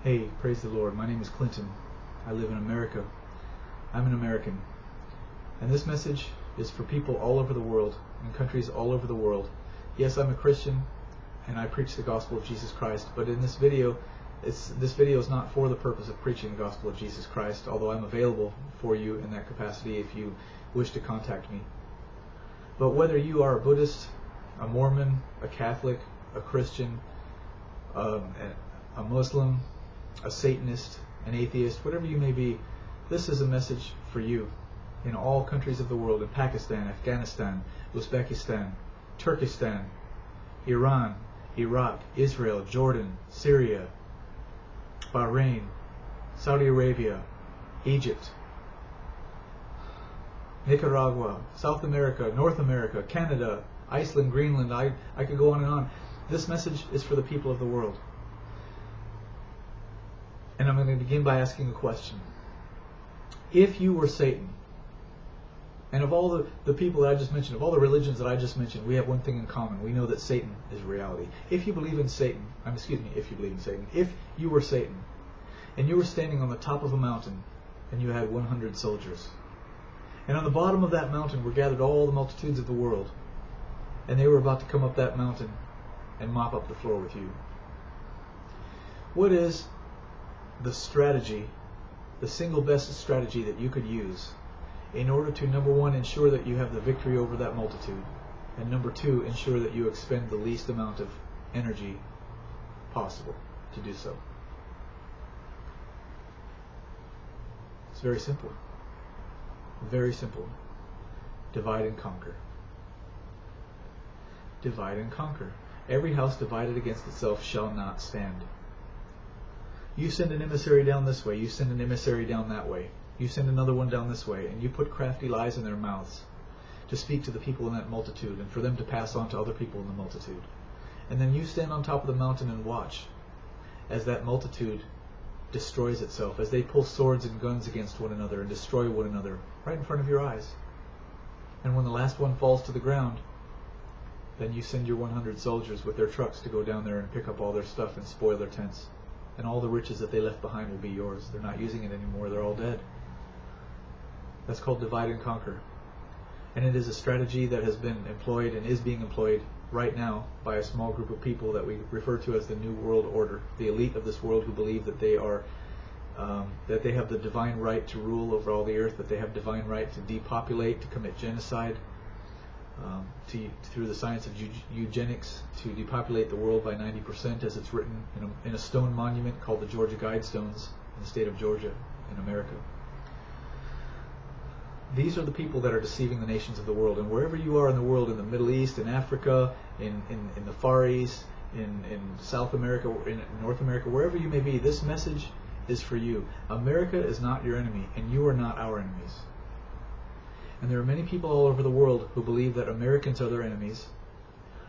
Hey, praise the Lord. My name is Clinton. I live in America. I'm an American. And this message is for people all over the world, in countries all over the world. Yes, I'm a Christian, and I preach the gospel of Jesus Christ, but in this video is not for the purpose of preaching the gospel of Jesus Christ, although I'm available for you in that capacity if you wish to contact me. But whether you are a Buddhist, a Mormon, a Catholic, a Christian, a Muslim, a Satanist, an atheist, whatever you may be, this is a message for you in all countries of the world, in Pakistan, Afghanistan, Uzbekistan, Turkestan, Iran, Iraq, Israel, Jordan, Syria, Bahrain, Saudi Arabia, Egypt, Nicaragua, South America, North America, Canada, Iceland, Greenland. I could go on and on. This message is for the people of the world. And I'm going to begin by asking a question. If you were Satan, and of all the people that I just mentioned, of all the religions that I just mentioned, we have one thing in common. We know that Satan is reality. If you believe in Satan, if you were Satan, and you were standing on the top of a mountain, and you had 100 soldiers, and on the bottom of that mountain were gathered all the multitudes of the world, and they were about to come up that mountain and mop up the floor with you, what is the strategy, the single best strategy that you could use in order to, number one, ensure that you have the victory over that multitude, and number two, ensure that you expend the least amount of energy possible to do so? It's very simple. Very simple. Divide and conquer. Divide and conquer. Every house divided against itself shall not stand. You send an emissary down this way, you send an emissary down that way, you send another one down this way, and you put crafty lies in their mouths to speak to the people in that multitude and for them to pass on to other people in the multitude. And then you stand on top of the mountain and watch as that multitude destroys itself, as they pull swords and guns against one another and destroy one another right in front of your eyes. And when the last one falls to the ground, then you send your 100 soldiers with their trucks to go down there and pick up all their stuff and spoil their tents. And all the riches that they left behind will be yours. They're not using it anymore. They're all dead. That's called divide and conquer. And it is a strategy that has been employed and is being employed right now by a small group of people that we refer to as the New World Order, the elite of this world who believe that they are that they have the divine right to rule over all the earth, that they have divine right to depopulate, to commit genocide, through the science of eugenics, to depopulate the world by 90%, as it's written in a stone monument called the Georgia Guidestones in the state of Georgia in America. These are the people that are deceiving the nations of the world. And wherever you are in the world, in the Middle East, in Africa, in the Far East, in South America, in North America, wherever you may be, this message is for you. America is not your enemy, and you are not our enemies. And there are many people all over the world who believe that Americans are their enemies.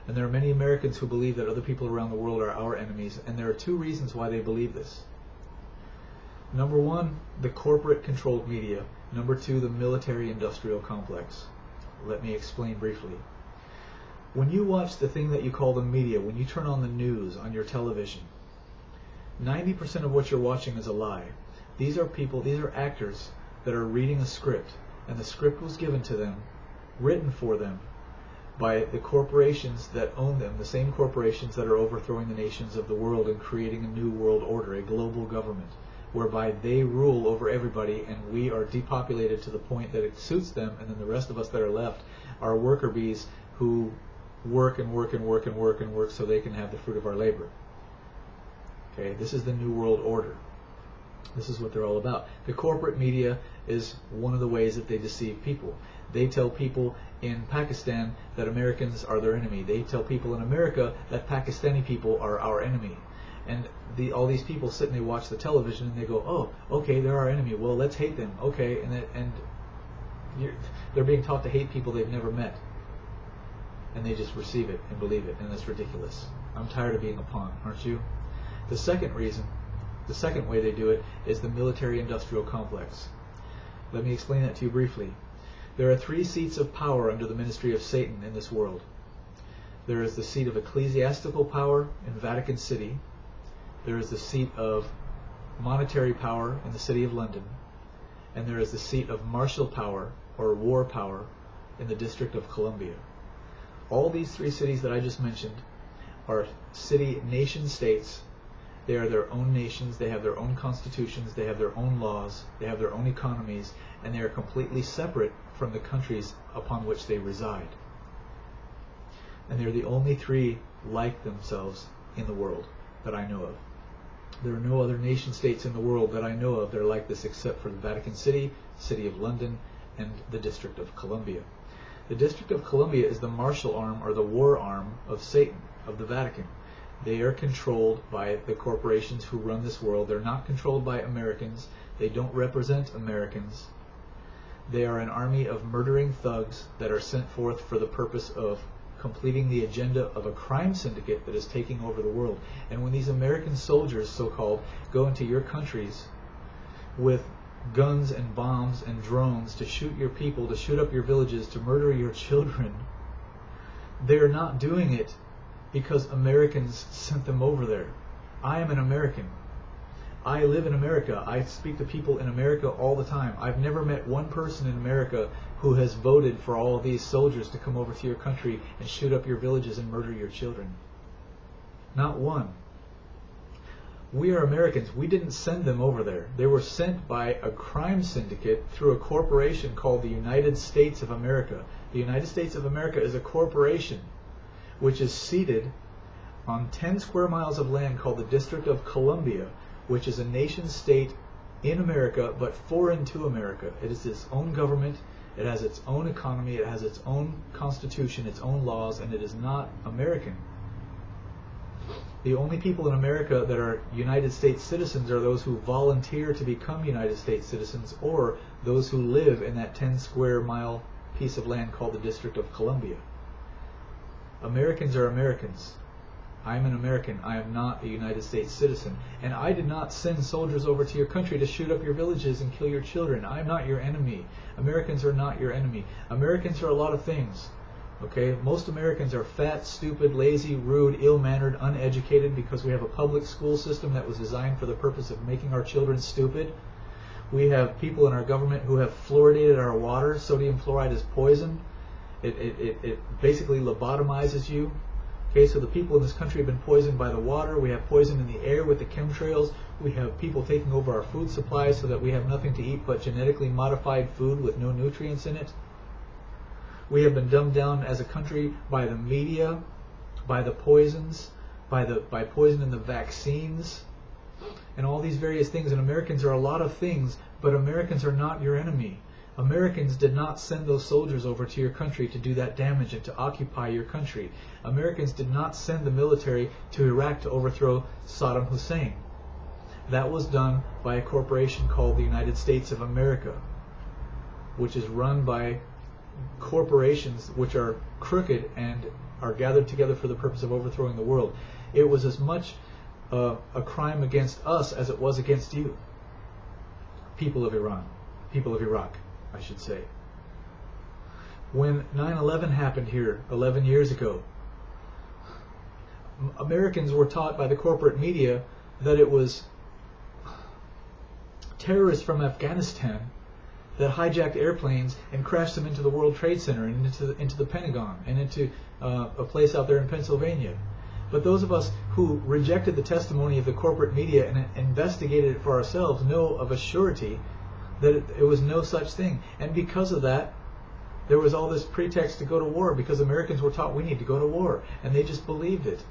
And there are many Americans who believe that other people around the world are our enemies. And there are two reasons why they believe this. Number one, the corporate-controlled media. Number two, the military-industrial complex. Let me explain briefly. When you watch the thing that you call the media, when you turn on the news on your television, 90% of what you're watching is a lie. These are people, these are actors that are reading a script. And the script was given to them, written for them, by the corporations that own them, the same corporations that are overthrowing the nations of the world and creating a new world order, a global government, whereby they rule over everybody and we are depopulated to the point that it suits them, and then the rest of us that are left are worker bees who work and work and work and work and work so they can have the fruit of our labor. Okay, this is the new world order. This is what they're all about. The corporate media is one of the ways that they deceive people. They tell people in Pakistan that Americans are their enemy. They tell people in America that Pakistani people are our enemy. And all these people sit and they watch the television and they go, oh, okay, they're our enemy. Well, let's hate them. Okay, and they're being taught to hate people they've never met. And they just receive it and believe it, and that's ridiculous. I'm tired of being a pawn, aren't you? The second reason, the second way they do it is the military-industrial complex. Let me explain that to you briefly. There are 3 seats of power under the ministry of Satan in this world. There is the seat of ecclesiastical power in Vatican City. There is the seat of monetary power in the city of London, and there is the seat of martial power or war power in the District of Columbia. All these three cities that I just mentioned are nation states. They are their own nations, they have their own constitutions, they have their own laws, they have their own economies, and they are completely separate from the countries upon which they reside. And they're the only three like themselves in the world that I know of. There are no other nation states in the world that I know of that are like this except for the Vatican City, City of London, and the District of Columbia. The District of Columbia is the martial arm or the war arm of Satan, of the Vatican. They are controlled by the corporations who run this world. They're not controlled by Americans. They don't represent Americans. They are an army of murdering thugs that are sent forth for the purpose of completing the agenda of a crime syndicate that is taking over the world. And when these American soldiers, so-called, go into your countries with guns and bombs and drones to shoot your people, to shoot up your villages, to murder your children, they're not doing it because Americans sent them over there. I am an American. I live in America. I speak to people in America all the time. I've never met one person in America who has voted for all of these soldiers to come over to your country and shoot up your villages and murder your children. Not one. We are Americans. We didn't send them over there. They were sent by a crime syndicate through a corporation called the United States of America. The United States of America is a corporation which is seated on 10 square miles of land called the District of Columbia, which is a nation state in America but foreign to America. It is its own government, it has its own economy, it has its own constitution, its own laws, and it is not American. The only people in America that are United States citizens are those who volunteer to become United States citizens, or those who live in that 10 square mile piece of land called the District of Columbia. Americans are Americans. I am an American. I am not a United States citizen. And I did not send soldiers over to your country to shoot up your villages and kill your children. I am not your enemy. Americans are not your enemy. Americans are a lot of things. Okay? Most Americans are fat, stupid, lazy, rude, ill-mannered, uneducated because we have a public school system that was designed for the purpose of making our children stupid. We have people in our government who have fluoridated our water. Sodium fluoride is poison. It basically lobotomizes you. Okay, so the people in this country have been poisoned by the water. We have poison in the air with the chemtrails. We have people taking over our food supply so that we have nothing to eat but genetically modified food with no nutrients in it. We have been dumbed down as a country by the media, by the poisons, by poison in the vaccines, and all these various things. And Americans are a lot of things, but Americans are not your enemy. Americans did not send those soldiers over to your country to do that damage and to occupy your country. Americans did not send the military to Iraq to overthrow Saddam Hussein. That was done by a corporation called the United States of America, which is run by corporations which are crooked and are gathered together for the purpose of overthrowing the world. It was as much a crime against us as it was against you, people of Iran, people of Iraq, I should say. When 9/11 happened here 11 years ago, Americans were taught by the corporate media that it was terrorists from Afghanistan that hijacked airplanes and crashed them into the World Trade Center and into the Pentagon and into a place out there in Pennsylvania. But those of us who rejected the testimony of the corporate media and investigated it for ourselves know of a surety that it was no such thing. And because of that, there was all this pretext to go to war because Americans were taught we need to go to war. And they just believed it.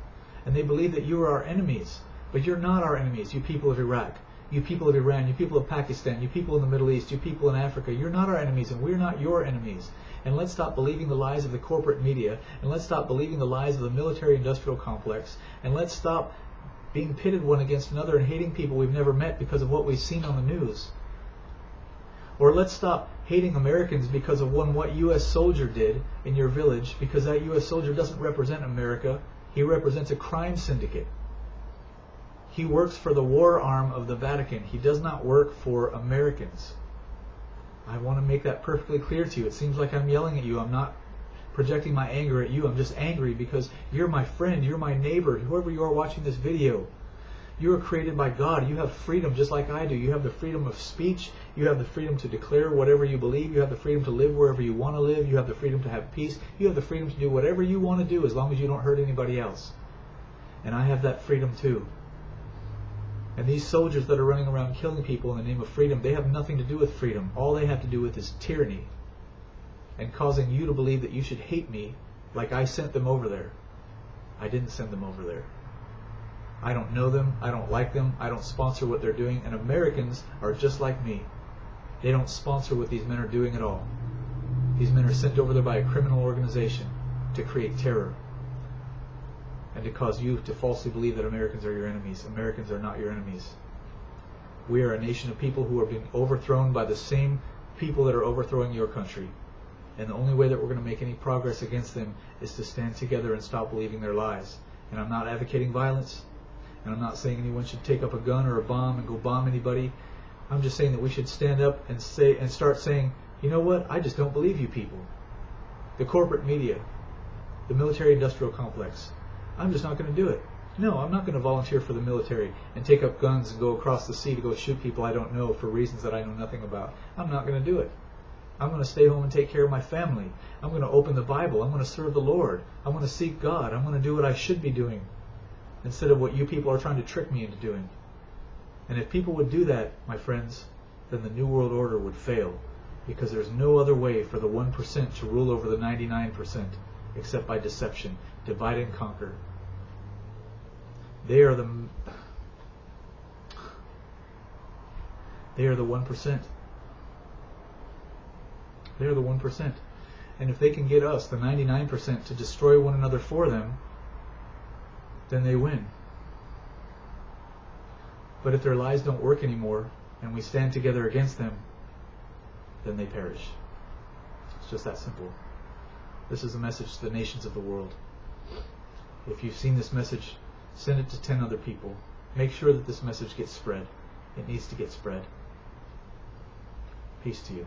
And they believed that you were our enemies. But you're not our enemies, you people of Iraq, you people of Iran, you people of Pakistan, you people in the Middle East, you people in Africa. You're not our enemies and we're not your enemies. And let's stop believing the lies of the corporate media. And let's stop believing the lies of the military-industrial complex. And let's stop being pitted one against another and hating people we've never met because of what we've seen on the news. Or let's stop hating Americans because of what U.S. soldier did in your village, because that U.S. soldier doesn't represent America. He represents a crime syndicate. He works for the war arm of the Vatican. He does not work for Americans. I want to make that perfectly clear to you. It seems like I'm yelling at you. I'm not projecting my anger at you. I'm just angry because you're my friend, you're my neighbor, whoever you are watching this video. You are created by God. You have freedom just like I do. You have the freedom of speech. You have the freedom to declare whatever you believe. You have the freedom to live wherever you want to live. You have the freedom to have peace. You have the freedom to do whatever you want to do as long as you don't hurt anybody else. And I have that freedom too. And these soldiers that are running around killing people in the name of freedom, they have nothing to do with freedom. All they have to do with is tyranny and causing you to believe that you should hate me like I sent them over there. I didn't send them over there. I don't know them. I don't like them. I don't sponsor what they're doing. And Americans are just like me. They don't sponsor what these men are doing at all. These men are sent over there by a criminal organization to create terror and to cause you to falsely believe that Americans are your enemies. Americans are not your enemies. We are a nation of people who are being overthrown by the same people that are overthrowing your country. And the only way that we're going to make any progress against them is to stand together and stop believing their lies. And I'm not advocating violence. And I'm not saying anyone should take up a gun or a bomb and go bomb anybody. I'm just saying that we should stand up and start saying, you know what? I just don't believe you people. The corporate media, the military-industrial complex. I'm just not going to do it. No, I'm not going to volunteer for the military and take up guns and go across the sea to go shoot people I don't know for reasons that I know nothing about. I'm not going to do it. I'm going to stay home and take care of my family. I'm going to open the Bible. I'm going to serve the Lord. I'm going to seek God. I'm going to do what I should be doing instead of what you people are trying to trick me into doing. And if people would do that, my friends, then the New World Order would fail, because there's no other way for the 1% to rule over the 99% except by deception. Divide and conquer. They are the 1%. They are the 1%. And if they can get us, the 99%, to destroy one another for them, then they win. But if their lies don't work anymore, and we stand together against them, then they perish. It's just that simple. This is a message to the nations of the world. If you've seen this message, send it to 10 other people. Make sure that this message gets spread. It needs to get spread. Peace to you.